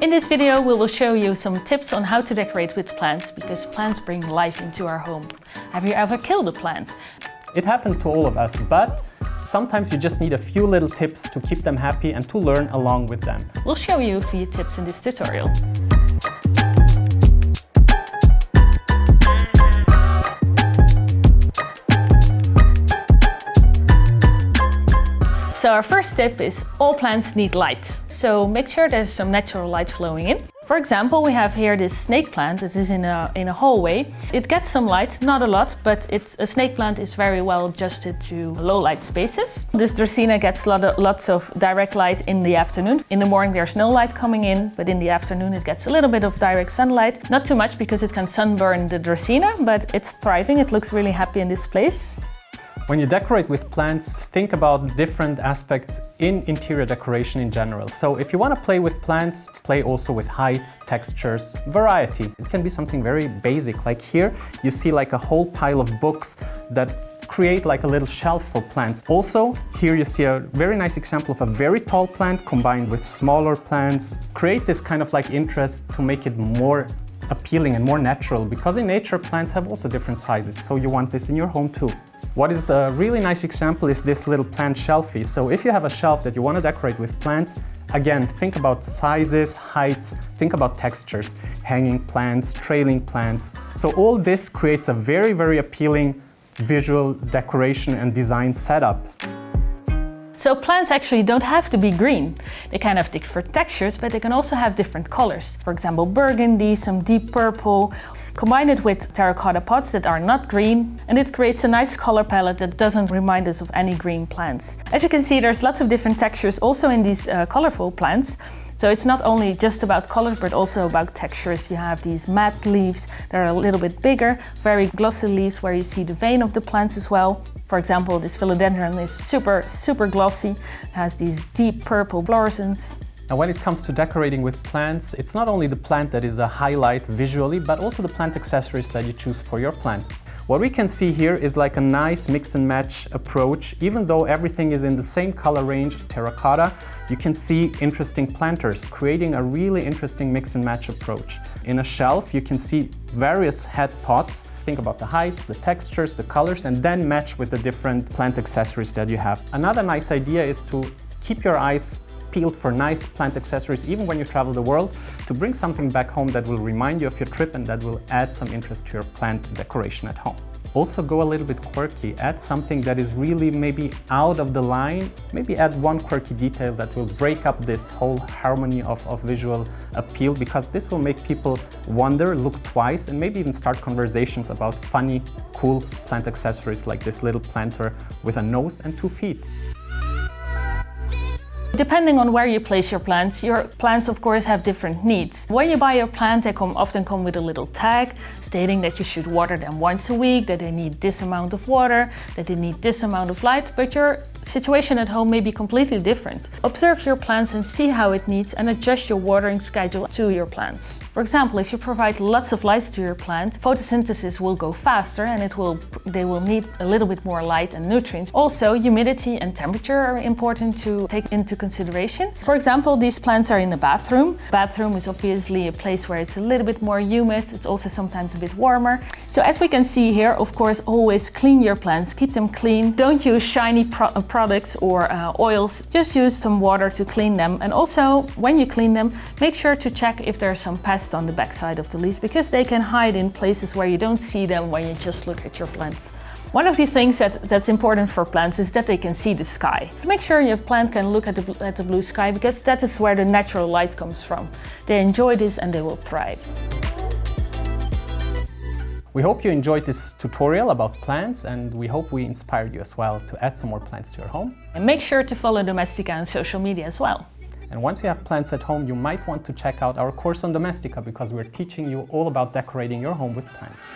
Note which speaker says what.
Speaker 1: In this video we will show you some tips on how to decorate with plants, because plants bring life into our home. Have you ever killed a plant?
Speaker 2: It happened to all of us, but sometimes you just need a few little tips to keep them happy and to learn along with them.
Speaker 1: We'll show you a few tips in this tutorial. So our first tip is all plants need light. So make sure there's some natural light flowing in. For example, we have here this snake plant. This is in a hallway. It gets some light, not a lot, but a snake plant is very well adjusted to low light spaces. This Dracaena gets lots of direct light in the afternoon. In the morning there's no light coming in, but in the afternoon it gets a little bit of direct sunlight. Not too much because it can sunburn the Dracaena, but it's thriving. It looks really happy in this place.
Speaker 2: When you decorate with plants, think about different aspects in interior decoration in general. So if you want to play with plants, play also with heights, textures, variety. It can be something very basic, like here you see like a whole pile of books that create like a little shelf for plants. Also, here you see a very nice example of a very tall plant combined with smaller plants. Create this kind of like interest to make it more appealing and more natural, because in nature plants have also different sizes, so you want this in your home too. What is a really nice example is this little plant shelfie. So if you have a shelf that you want to decorate with plants, again, think about sizes, heights, think about textures, hanging plants, trailing plants. So all this creates a very, very appealing visual decoration and design setup.
Speaker 1: So plants actually don't have to be green. They can have different textures, but they can also have different colors. For example, burgundy, some deep purple. Combine it with terracotta pots that are not green, and it creates a nice color palette that doesn't remind us of any green plants. As you can see, there's lots of different textures also in these colorful plants. So it's not only just about color, but also about textures. You have these matte leaves that are a little bit bigger, very glossy leaves where you see the vein of the plants as well. For example, this philodendron is super glossy, has these deep purple fluorescence.
Speaker 2: Now when it comes to decorating with plants, it's not only the plant that is a highlight visually, but also the plant accessories that you choose for your plant. What we can see here is like a nice mix and match approach. Even though everything is in the same color range, terracotta, you can see interesting planters, creating a really interesting mix and match approach. In a shelf, you can see various head pots. Think about the heights, the textures, the colors, and then match with the different plant accessories that you have. Another nice idea is to keep your eyes peeled for nice plant accessories even when you travel the world, to bring something back home that will remind you of your trip and that will add some interest to your plant decoration at home. Also go a little bit quirky, add something that is really maybe out of the line, maybe add one quirky detail that will break up this whole harmony of visual appeal, because this will make people wonder, look twice, and maybe even start conversations about funny, cool plant accessories like this little planter with a nose and 2 feet.
Speaker 1: Depending on where you place your plants of course have different needs. When you buy your plant, they often come with a little tag stating that you should water them once a week, that they need this amount of water, that they need this amount of light, but your situation at home may be completely different. Observe your plants and see how it needs and adjust your watering schedule to your plants. For example, if you provide lots of light to your plant, photosynthesis will go faster and they will need a little bit more light and nutrients. Also, humidity and temperature are important to take into consideration. For example, these plants are in the bathroom. Bathroom is obviously a place where it's a little bit more humid. It's also sometimes a bit warmer. So as we can see here, of course, always clean your plants, keep them clean. Don't use shiny products or oils. Just use some water to clean them. And also, when you clean them, make sure to check if there's some pests on the backside of the leaves, because they can hide in places where you don't see them when you just look at your plants. One of the things that's important for plants is that they can see the sky. Make sure your plant can look at the blue sky, because that is where the natural light comes from. They enjoy this and they will thrive.
Speaker 2: We hope you enjoyed this tutorial about plants, and we hope we inspired you as well to add some more plants to your home.
Speaker 1: And make sure to follow Domestika on social media as well.
Speaker 2: And once you have plants at home, you might want to check out our course on Domestika, because we're teaching you all about decorating your home with plants.